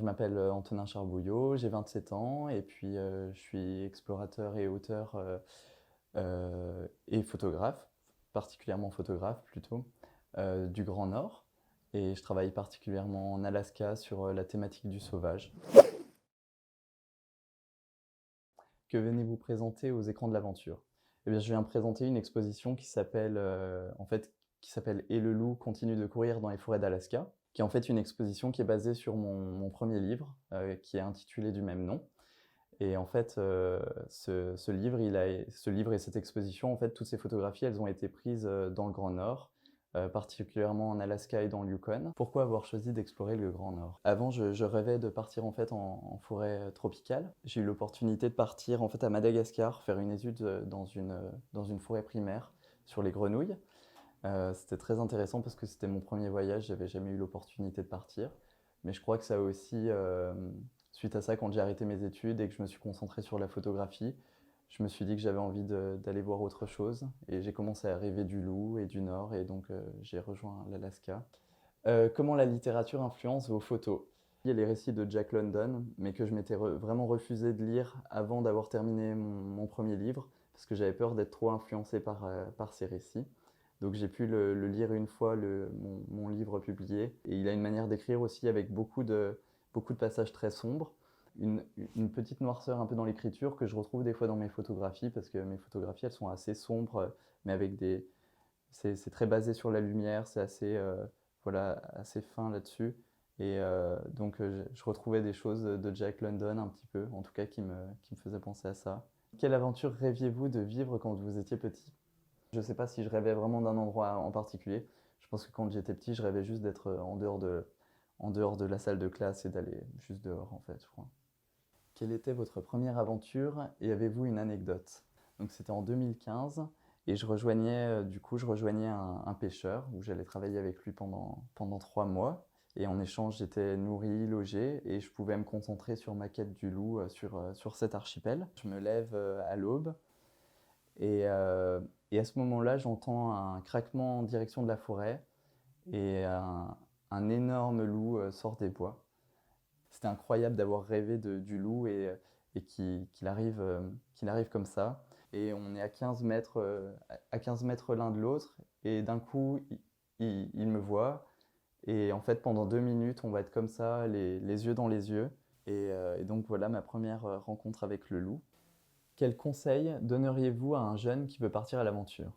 je m'appelle Antonin Charbouillot, j'ai 27 ans et puis je suis explorateur et auteur et photographe, particulièrement photographe plutôt, du Grand Nord. Et je travaille particulièrement en Alaska sur la thématique du sauvage. Que venez-vous présenter aux écrans de l'aventure? Eh bien, je viens présenter une exposition qui s'appelle Et le loup continue de courir dans les forêts d'Alaska, qui est en fait une exposition qui est basée sur mon premier livre, qui est intitulé du même nom. Et en fait, ce livre et cette exposition, en fait, toutes ces photographies, elles ont été prises dans le Grand Nord, particulièrement en Alaska et dans le Yukon. Pourquoi avoir choisi d'explorer le Grand Nord? Avant, je rêvais de partir en fait en forêt tropicale. J'ai eu l'opportunité de partir en fait à Madagascar, faire une étude dans une forêt primaire sur les grenouilles. C'était très intéressant parce que c'était mon premier voyage, j'avais jamais eu l'opportunité de partir. Mais je crois que ça a aussi, suite à ça, quand j'ai arrêté mes études et que je me suis concentré sur la photographie, je me suis dit que j'avais envie d'aller voir autre chose. Et j'ai commencé à rêver du loup et du Nord, et donc j'ai rejoint l'Alaska. Comment la littérature influence vos photos? Il y a les récits de Jack London, mais que je m'étais vraiment refusé de lire avant d'avoir terminé mon premier livre, parce que j'avais peur d'être trop influencé par ces récits. Donc j'ai pu le lire une fois, mon livre publié. Et il a une manière d'écrire aussi avec beaucoup de passages très sombres. Une petite noirceur un peu dans l'écriture que je retrouve des fois dans mes photographies, parce que mes photographies, elles sont assez sombres, mais avec des... C'est très basé sur la lumière, c'est assez, voilà, assez fin là-dessus. Et donc je retrouvais des choses de Jack London un petit peu, en tout cas qui me faisaient penser à ça. Quelle aventure rêviez-vous de vivre quand vous étiez petit? Je ne sais pas si je rêvais vraiment d'un endroit en particulier. Je pense que quand j'étais petit, je rêvais juste d'être en dehors de la salle de classe et d'aller juste dehors, en fait, je crois. Quelle était votre première aventure et avez-vous une anecdote? Donc c'était en 2015 et je rejoignais un pêcheur où j'allais travailler avec lui pendant 3 mois. Et en échange, j'étais nourri, logé et je pouvais me concentrer sur ma quête du loup sur cet archipel. Je me lève à l'aube et, et à ce moment-là, j'entends un craquement en direction de la forêt et un énorme loup sort des bois. C'était incroyable d'avoir rêvé du loup et qu'il arrive comme ça. Et on est à 15 mètres l'un de l'autre et d'un coup, il me voit. Et en fait, pendant 2 minutes, on va être comme ça, les yeux dans les yeux. Et donc voilà ma première rencontre avec le loup. Quel conseil donneriez-vous à un jeune qui veut partir à l'aventure?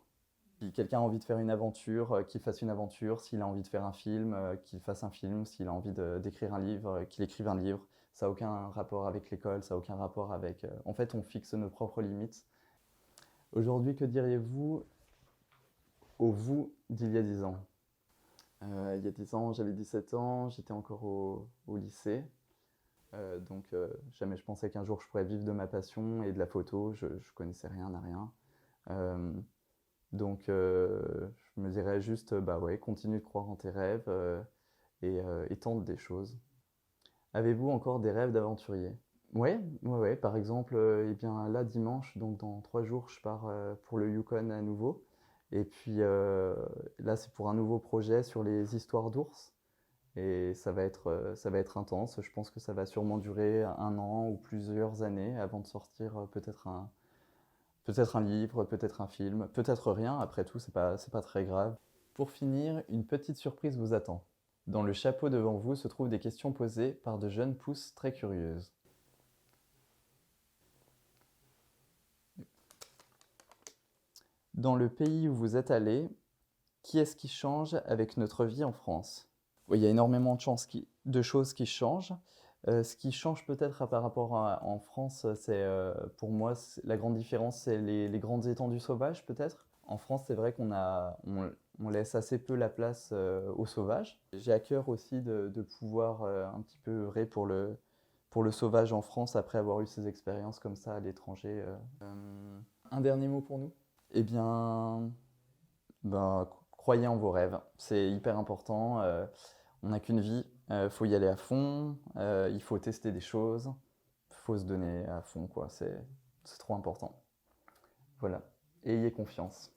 Si quelqu'un a envie de faire une aventure, qu'il fasse une aventure. S'il a envie de faire un film, qu'il fasse un film. S'il a envie d'écrire un livre, qu'il écrive un livre. Ça n'a aucun rapport avec l'école, ça n'a aucun rapport avec... En fait, on fixe nos propres limites. Aujourd'hui, que diriez-vous au vous d'il y a 10 ans? Il y a 10 ans, j'avais 17 ans, j'étais encore au lycée. Donc jamais je pensais qu'un jour je pourrais vivre de ma passion et de la photo. Je connaissais rien à rien. Donc je me dirais juste, bah ouais, continue de croire en tes rêves et tente des choses. Avez-vous encore des rêves d'aventurier? Ouais, ouais, ouais. Par exemple, eh bien là dimanche, donc dans 3 jours, je pars pour le Yukon à nouveau. Et puis là, c'est pour un nouveau projet sur les histoires d'ours. Et ça va être intense. Je pense que ça va sûrement durer 1 an ou plusieurs années avant de sortir peut-être un livre, peut-être un film, peut-être rien. Après tout, c'est pas très grave. Pour finir, une petite surprise vous attend. Dans le chapeau devant vous se trouvent des questions posées par de jeunes pousses très curieuses. Dans le pays où vous êtes allé, qui est-ce qui change avec notre vie en France? Oui, il y a énormément de choses qui changent. Ce qui change peut-être par rapport en France, c'est pour moi la grande différence, c'est les grandes étendues sauvages peut-être. En France, c'est vrai on laisse assez peu la place aux sauvages. J'ai à cœur aussi de pouvoir un petit peu œuvrer pour le sauvage en France après avoir eu ces expériences comme ça à l'étranger. Un dernier mot pour nous? Eh bien, ben, croyez en vos rêves, c'est hyper important. On n'a qu'une vie, faut y aller à fond, il faut tester des choses, faut se donner à fond, quoi. C'est trop important. Voilà. Et ayez confiance.